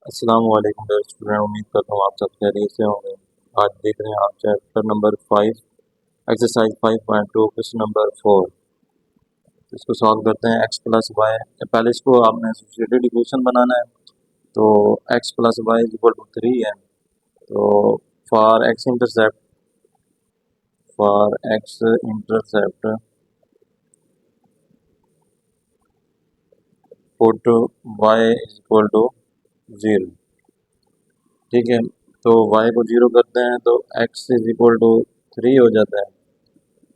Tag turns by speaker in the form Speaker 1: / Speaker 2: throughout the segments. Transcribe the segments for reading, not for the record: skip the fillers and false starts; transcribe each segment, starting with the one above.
Speaker 1: अस्सलाम वालेकुम dear student, उम्मीद करता हूँ आप सब खैरियत से होंगे। आज देख रहे हैं आप chapter number 5 exercise 5.2 question number 4। इसको सॉल्व करते हैं। एक्स प्लस वाई, पहले इसको आपने एसोसिएटेड इक्वेशन बनाना है। तो x plus y is equal to 3 है। तो for x intercept put y is equal to 0। ठीक है, तो वाई को 0 करते हैं तो एक्स इज इक्वल टू 3 हो जाता है।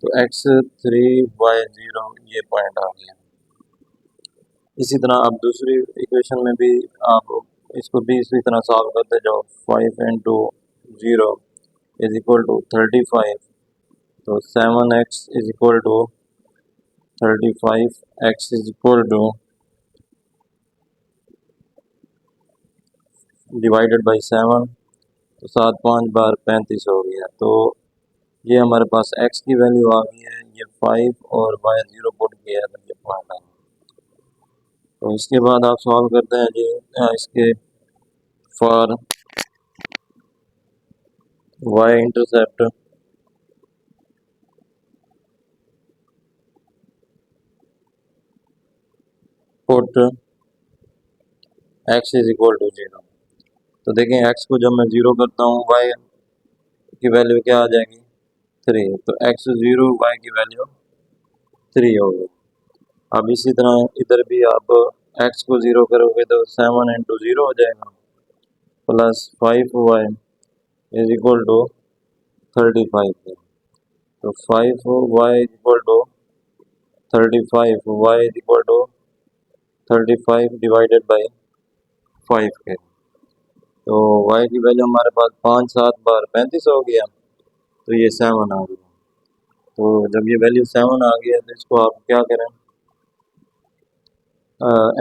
Speaker 1: तो एक्स 3 y 0 ये पॉइंट आ गया। इसी तरह आप दूसरी इक्वेशन में भी आप इसको भी इसी तरह सॉल्व करते जाओ। 5 × 0 इज इक्वल टू 35। तो 7x is equal to 35, x is equal to divided by 7। तो 7 5 बार 35 हो गया। तो ये हमारे पास x की वैल्यू आ गई है। ये 5 और y 0 पुट किया तो ये पॉइंट आ गया। तो इसके बाद आप सॉल्व करते हैं जी इसके for y intercept put x is equal to 0। तो देखें एक्स को जब मैं 0 करता हूँ वाई की वैल्यू क्या आ जाएगी 3। तो एक्स 0 वाई की वैल्यू 3 होगी। अब इसी तरह इधर भी आप एक्स को 0 करोगे तो 7 × 0 हो जाएगा plus 5y is equal to 35। तो 5y is equal to 35, y is equal to 35 divided by 5 के। तो y की वैल्यू हमारे पास 5 7 बार 35 हो गया। तो ये 7 आ गया। तो जब ये वैल्यू 7 आ गया तो इसको आप क्या करें,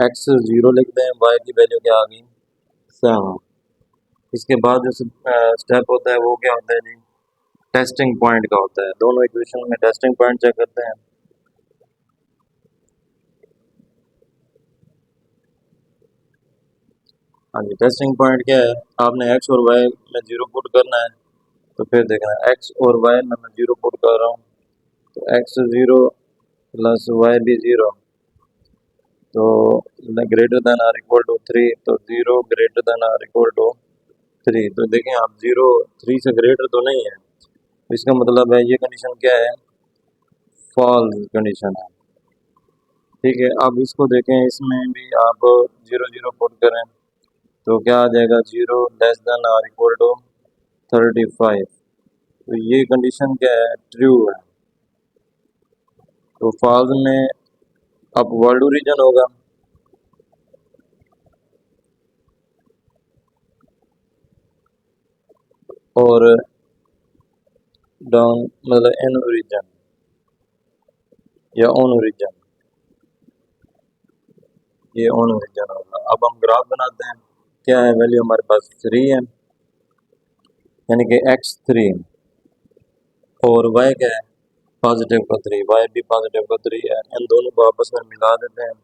Speaker 1: एक्स 0 लिख दें, y की वैल्यू क्या आ गई 7। इसके बाद जो स्टेप होता है वो क्या होता है जी, टेस्टिंग पॉइंट का होता है। दोनों इक्वेशन में टेस्टिंग पॉइंट चेक करते हैं। हाँ जी, टेस्टिंग पॉइंट क्या है, आपने एक्स और वाई में 0 पुट करना है। तो फिर देखना है एक्स और वाई में मैं 0 पुट कर रहा हूँ। तो एक्स 0 प्लस वाई भी 0। तो greater than or equal to 3। तो 0 greater than or equal to 3। तो देखें आप 0 3 से ग्रेटर तो नहीं है। तो इसका मतलब है ये कंडीशन क्या है, फॉल्स कंडीशन है। ठीक है, अब इसको देखें, इसमें भी आप 0 0 पुट करें तो क्या आ जाएगा 0 less than or equal to 35। तो ये कंडीशन क्या है, ट्रू है। तो फॉल्स में अपवर्ड ओरिजिन होगा और डाउन मतलब इन ओरिजिन या ऑन ओरिजिन, ये ऑन ओरिजिन होगा। अब हम ग्राफ बनाते हैं। क्या है, वैल्यू हमारे पास 3 है, यानी कि x3, और y क्या है पॉजिटिव का 3, y भी पॉजिटिव का 3 है। इन दोनों को आपस में मिला देते हैं।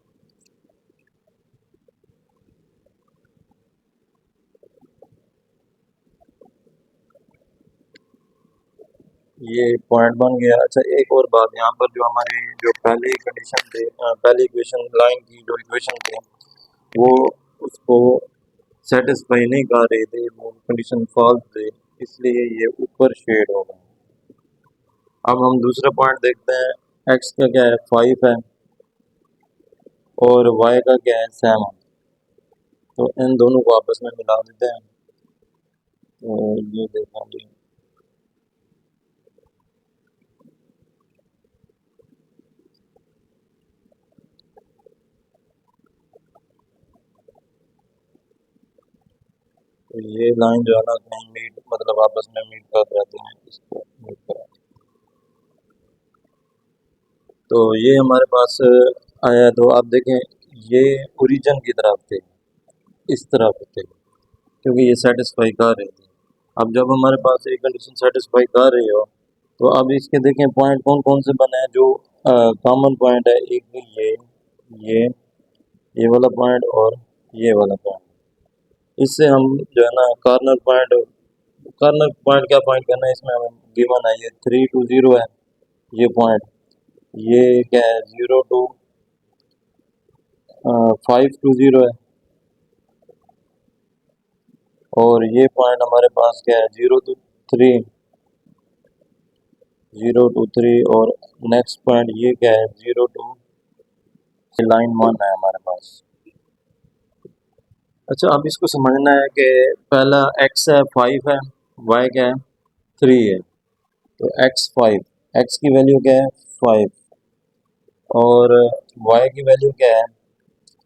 Speaker 1: ये पॉइंट बन गया। अच्छा, एक और बात, यहाँ पर जो हमारी जो पहली कंडीशन थी, पहली इक्वेशन लाइन की जो इक्वेशन थी वो उसको सेटिस्फाई नहीं कर रही थी, वो कंडीशन फॉल्स थी, इसलिए ये ऊपर शेड होगा। अब हम दूसरा पॉइंट देखते हैं। एक्स का क्या है 5 है और वाई का क्या है 7। तो इन दोनों को आपस में मिला देते हैं। तो ये देखेंगे, तो ये लाइन जो है ना कहीं मीट मतलब आपस में मीट कर जाते हैं, इसको मीट करा। तो ये हमारे पास आया। तो आप देखें ये ओरिजिन की तरफ थे, इस तरफ थे, क्योंकि ये सेटिस्फाई कर रहे थे। अब जब हमारे पास एक कंडीशन सेटिस्फाई कर रही हो तो अब इसके देखें पॉइंट कौन कौन से बने हैं जो कॉमन पॉइंट है। एक ये ये वाला पॉइंट और ये वाला पॉइंट। इससे हम जो है ना कार्नर पॉइंट क्या फाइंड करना है, इसमें हमें गिवन है ये 3 to 0 है ये पॉइंट, ये क्या है 5 to 0 है, और ये पॉइंट हमारे पास क्या है 0 to 3 और नेक्स्ट पॉइंट ये क्या है 0 to लाइन 1 है हमारे पास। अच्छा, अब इसको समझना है कि पहला x है 5 है, y क्या है 3 है, तो x की वैल्यू क्या है 5 और y की वैल्यू क्या है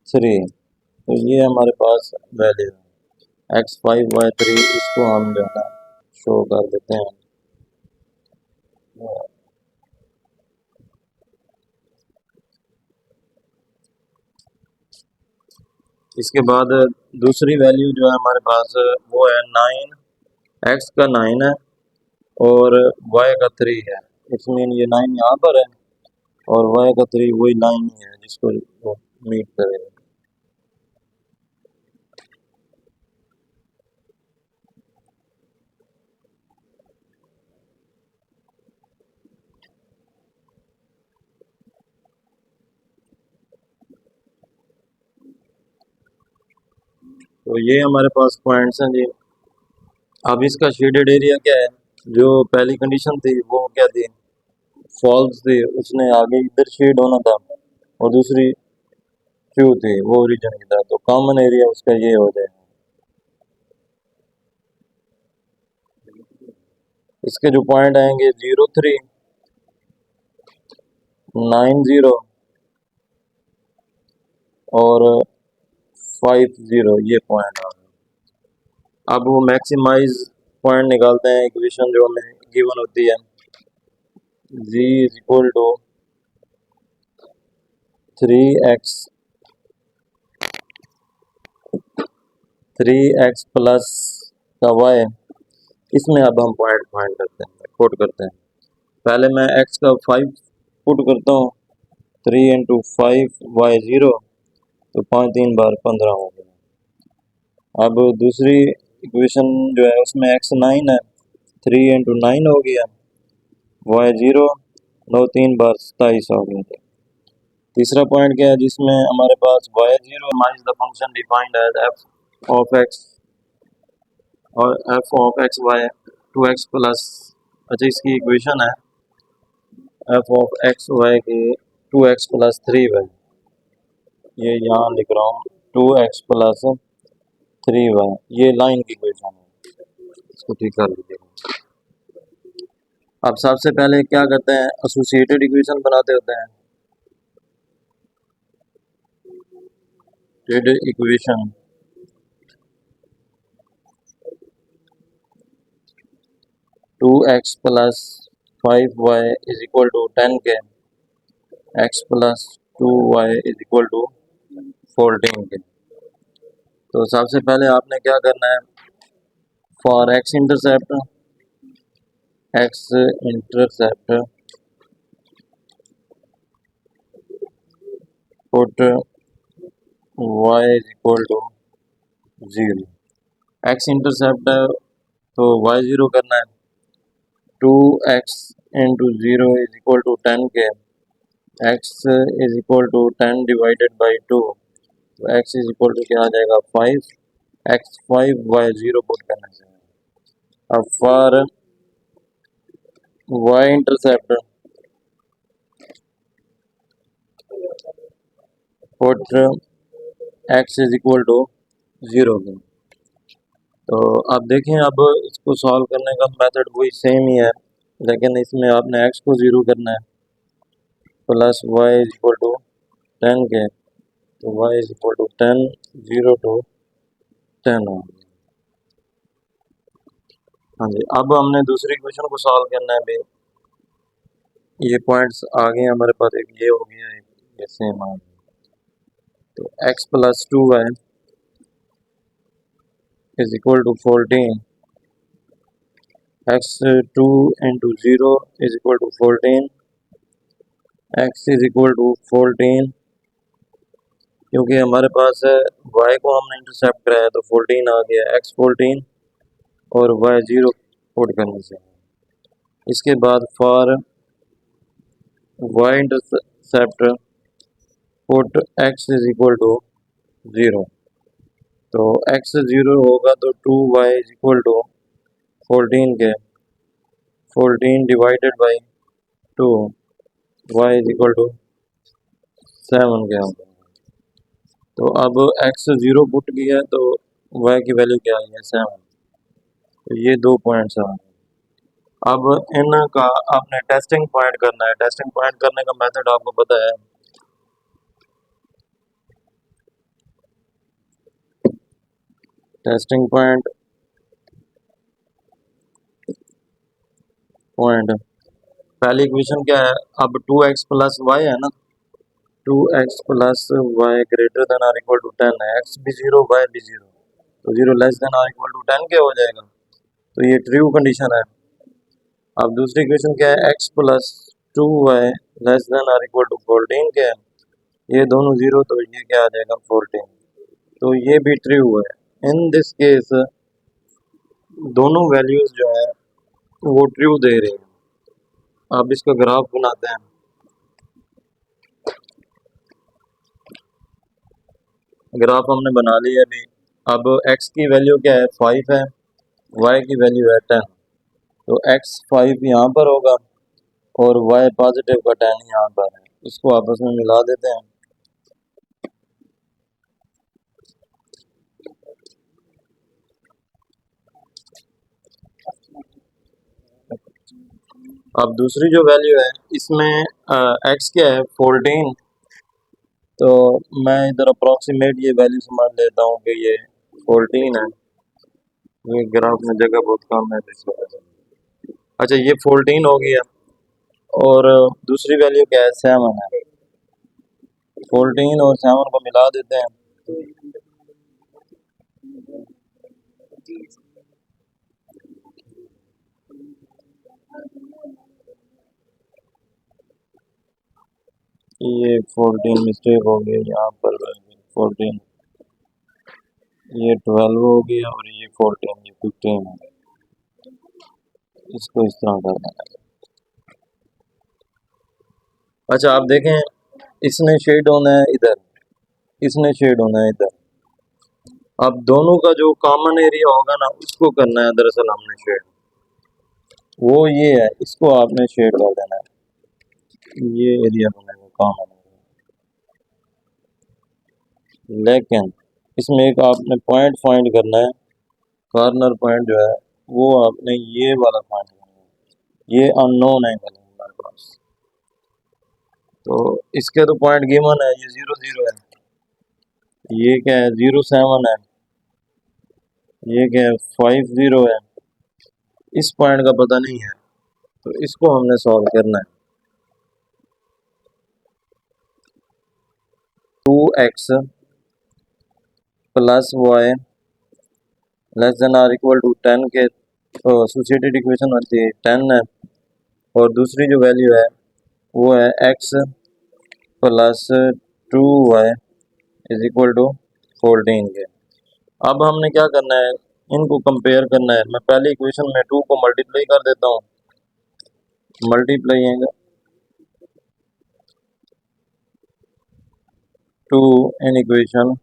Speaker 1: 3, तो ये हमारे पास वैल्यू है x5 y3, इसको हम जो है ना शो कर देते हैं। इसके बाद दूसरी वैल्यू जो है हमारे पास वो है 9, x का 9 है और y का 3 है, इसमें ये 9 यहाँ पर है और y का 3 वही लाइन ही है जिसको वो मीट करेगा। तो ये हमारे पास पॉइंट्स हैं जी। अब इसका शेडेड एरिया क्या है, जो पहली कंडीशन थी वो क्या थी फॉल्स थी, उसने आगे इधर शेड होना था, और दूसरी ट्रू थी वो ओरिजिन की था, तो कॉमन एरिया उसका ये हो जाएगा। इसके जो पॉइंट आएंगे 0 3 9 0 और 5 0, ये पॉइंट आ गए। अब वो मैक्सिमाइज पॉइंट निकालते हैं, इक्वेशन जो हमें गिवन होती है z is equal to 3x plus का y, इसमें अब हम पॉइंट फाइंड करते हैं, पुट करते हैं। पहले मैं x का 5 पुट करता हूँ, 3 × 5 y 0, तो 5 3 बार 15 हो गया। अब दूसरी इक्वेशन जो है उसमें x 9 है, 3 × 9 हो गया, y 0 9 3 बार 27 हो गया। तीसरा पॉइंट क्या है जिसमें हमारे पास y0 minus the function defined as f of x और f of x y 2x plus, अच्छा इसकी इक्वेशन है f ऑफ एक्स वाई की 2x प्लस 3y, ये यहाँ लिख रहा हूँ 2x प्लस 3y, ये लाइन की इक्वेशन है, इसको ठीक कर लीजिएगा। अब सबसे पहले क्या करते हैं, एसोसिएटेड इक्वेशन बनाते होते हैं। Equation 2x plus 5y is equal to 10 के, x plus 2y is equal to 14 के। तो सबसे पहले आपने क्या करना है, for x intercept put y is equal to 0। x intercept है तो y 0 करना है, 2x into 0 is equal to 10 के, x is equal to 10 divided by 2, तो x इज इक्वल टू क्या आ जाएगा 5, x 5 y 0 पुट करना चाहिए। अब for y intercept put x is equal to 0 के। तो अब देखें, अब इसको सॉल्व करने का मेथड वही सेम ही है, लेकिन इसमें आपने x को 0 करना है, plus y is equal to 10 के, तो y is equal to 10 0 to 10 हो। हाँ जी, अब हमने दूसरी इक्वेशन को सॉल्व करना है भाई, ये पॉइंट्स आ गए हमारे पास, एक ये हो गया, एक ये सेम आ गया, तो x plus 2y is equal to 14, x 2 into 0 is equal to 14, x is equal to 14 क्योंकि हमारे पास है y को हमने इंटरसेप्ट कराया तो 14 आ गया, x 14 और y 0 पुट करने से। इसके बाद for y intercept put x is equal to 0, तो x 0 होगा तो 2y इज इक्वल टू 14 के 14 divided by 2, y is equal to 7 के होगा। तो अब x 0 पुट किया तो y की वैल्यू क्या आई है 7, तो ये 2 पॉइंट्स आ गए। अब इनका आपने टेस्टिंग पॉइंट करना है। टेस्टिंग पॉइंट करने का मेथड आपको पता है, टेस्टिंग पॉइंट पहली इक्वेशन क्या है, अब 2x प्लस वाई है ना, 2x plus y greater than or equal to 10 है, x भी 0 y भी 0, तो 0 less than or equal to 10 क्या हो जाएगा, तो ये ट्रू कंडीशन है। अब दूसरी इक्वेशन क्या है, x plus 2y less than or equal to 14 क्या है, ये दोनों 0, तो ये क्या आ जाएगा 14, तो ये भी ट्रू है। इन दिस केस दोनों वैल्यूज जो है वो ट्रू दे रही हैं। अब इसका ग्राफ बनाते हैं। ग्राफ हमने बना लिया अभी। अब x की वैल्यू क्या है 5 है, y की वैल्यू है 10, तो x 5 यहाँ पर होगा और y पॉजिटिव का 10 यहाँ पर है, इसको आपस में मिला देते हैं। अब दूसरी जो वैल्यू है इसमें x क्या है 14, तो मैं इधर अप्रोक्सीमेट ये वैल्यू समझ लेता हूँ कि ये 14 है। ये ग्राफ में जगह बहुत कम है इस वजह से। अच्छा ये 14 हो गया और दूसरी वैल्यू क्या है 7 है, 14 और 7 को मिला देते हैं। ये 14 मिस्टेक हो गई यहाँ पर, 14 ये 12 हो गया और ये 14 ये 15 है, इसको इस तरह करना है। अच्छा आप देखें, इसने शेड होना है इधर, इसने शेड होना है इधर। अब दोनों का जो कॉमन एरिया होगा ना उसको करना है दरअसल हमने शेड, वो ये है, इसको आपने शेड कर देना है, ये एरिया बनेगा कॉमन एरिया। लेकिन इसमें एक आपने पॉइंट फाइंड करना है, कॉर्नर पॉइंट जो है वो आपने ये वाला फाइंड करना है, ये अननोन एंगल है हमारे पास, तो इसके तो पॉइंट गिवन है, ये 0 0 है, ये क्या है 0 7 है, ये क्या है 5 0 है, इस पॉइंट का पता नहीं है, तो इसको हमने सॉल्व करना है। 2x plus y less than or equal to 10 के एसोसिएटेड इक्वेशन होती है 10 है, और दूसरी जो वैल्यू है वो है x plus 2y is equal to 14 के। अब हमने क्या करना है, इनको कंपेयर करना है। मैं पहली इक्वेशन में 2 को मल्टीप्लाई कर देता हूँ, मल्टीप्लाई 2 इन इक्वेशन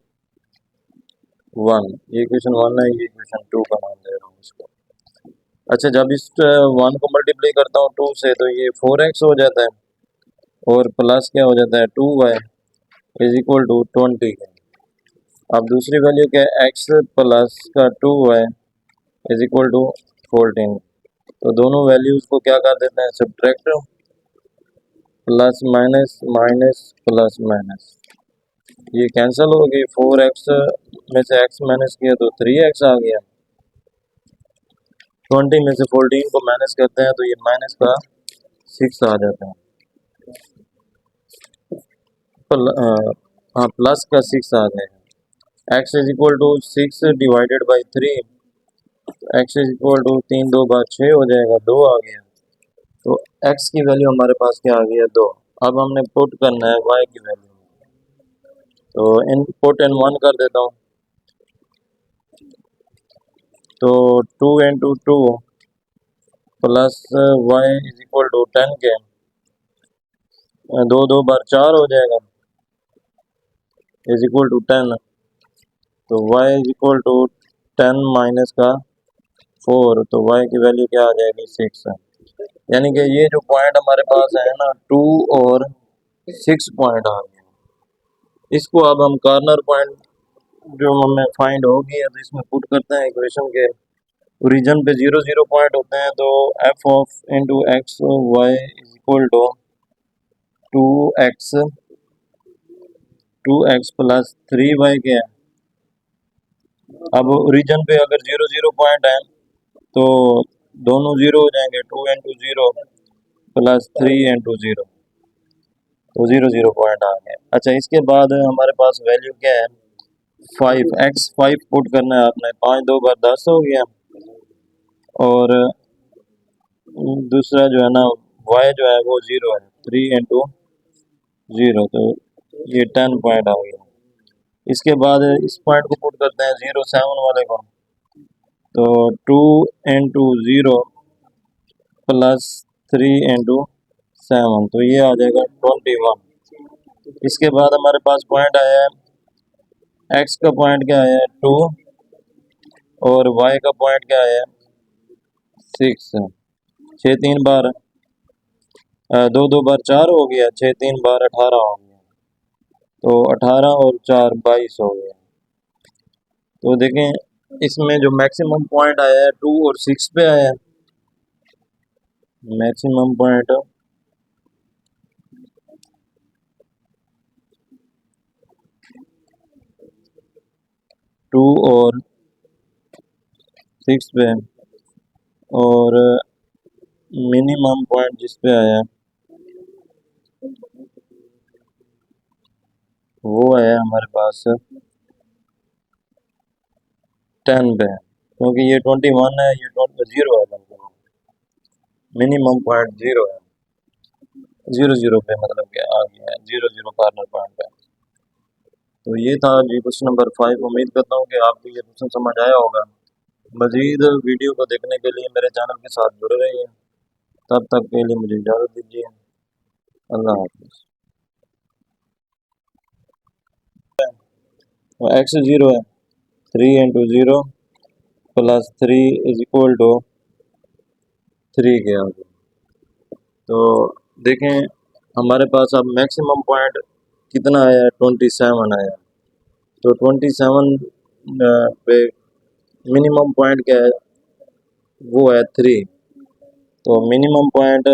Speaker 1: 1, ये इक्वेशन 1 है, ये इक्वेशन 2 का नाम दे रहा हूँ इसको। अच्छा जब इस 1 को मल्टीप्लाई करता हूँ 2 से तो ये 4x हो जाता है और प्लस क्या हो जाता है 2y इज इक्वल टू 20 के। अब दूसरी वैल्यू क्या है x प्लस का 2y इज इक्वल टू 14, तो दोनों वैल्यूज को क्या कर देते हैं subtract, plus minus minus plus minus, ये कैंसिल हो गई, 4x में से x माइनस किया तो 3x आ गया, 20 में से 14 को माइनस करते हैं तो ये माइनस का 6 आ जाता है, हाँ प्लस का 6 आ गया। x is equal to 6 divided by 3, x is equal to 3 2 बार 6 हो जाएगा, 2 आ गया, तो x की वैल्यू हमारे पास क्या आ गया 2। अब हमने पुट करना है y की वैल्यू, तो इनपुट इन 1 कर देता हूँ। तो 2 × 2 plus y is equal to 10 के 2 2 बार 4 हो जाएगा इज इक्वल टू 10। तो y is equal to 10 minus का 4, तो y की वैल्यू क्या आ जाएगी 6। यानी कि ये जो पॉइंट हमारे पास है ना 2 और 6 पॉइंट आ गए। इसको अब हम कॉर्नर पॉइंट जो हमें फाइंड होगी तो इसमें पुट करते हैं इक्वेशन के। ओरिजिन पे 0 0 पॉइंट होते हैं, तो f of into x y is equal to 2x 2x plus 3y के है। अब ओरिजिन पे अगर 0 0 पॉइंट है तो दोनों 0 हो जाएंगे, 2 × 0 प्लस 3 × 0, तो 0 0 पॉइंट आ गए। अच्छा, इसके बाद हमारे पास वैल्यू क्या है 5 पुट करना है आपने। 5 2 बार 10 हो गया, और दूसरा जो है ना y जो है वो 0 है, 3 × 0, तो ये 10 पॉइंट आ गया। इसके बाद इस पॉइंट को पुट करते हैं 0 7 वाले को, तो 2 × 0 प्लस 3 × 7, तो ये आ जाएगा 21। इसके बाद हमारे पास पॉइंट आया है x का पॉइंट क्या आया है 2, और y का पॉइंट क्या आया है 6। 6 3 बार 2 2 बार 4 हो गया, 6 3 बार 18 हो गया, तो 18 और 4 22 हो गया। तो देखें इसमें जो मैक्सिमम पॉइंट आया है 2 और 6 पे आया है। मैक्सिमम पॉइंट 2 और 6 पे, और मिनिमम पॉइंट जिस पे आया वो आया हमारे पास 10 पे, क्योंकि ये 21 है, ये 0 है, बल्कि मिनिमम पॉइंट 0 है, 0 0 पे मतलब कि आ गया है 0 0 कॉर्नर पॉइंट पे। तो ये था जी क्वेश्चन नंबर 5। उम्मीद करता हूँ कि आपको ये क्वेश्चन समझ आया होगा। मजीद वीडियो को देखने के लिए मेरे चैनल के साथ जुड़े रहिए। तब तक के लिए मुझे इजाज़त दीजिए। अल्लाह हाफिज़। एक्स 0 है, 3 × 0 प्लस 3 इज इक्वल टू 3 के आगे। तो देखें हमारे पास अब मैक्सिमम पॉइंट कितना आया है 27 आया। तो 27 पे मिनिमम पॉइंट क्या है वो है 3, तो मिनिमम पॉइंट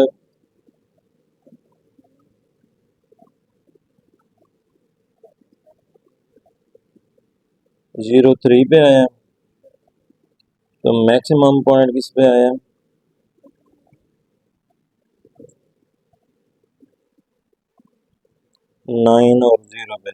Speaker 1: 0 3 पे आया, तो मैक्सिमम पॉइंट किस पे आया 9 और 0 पे।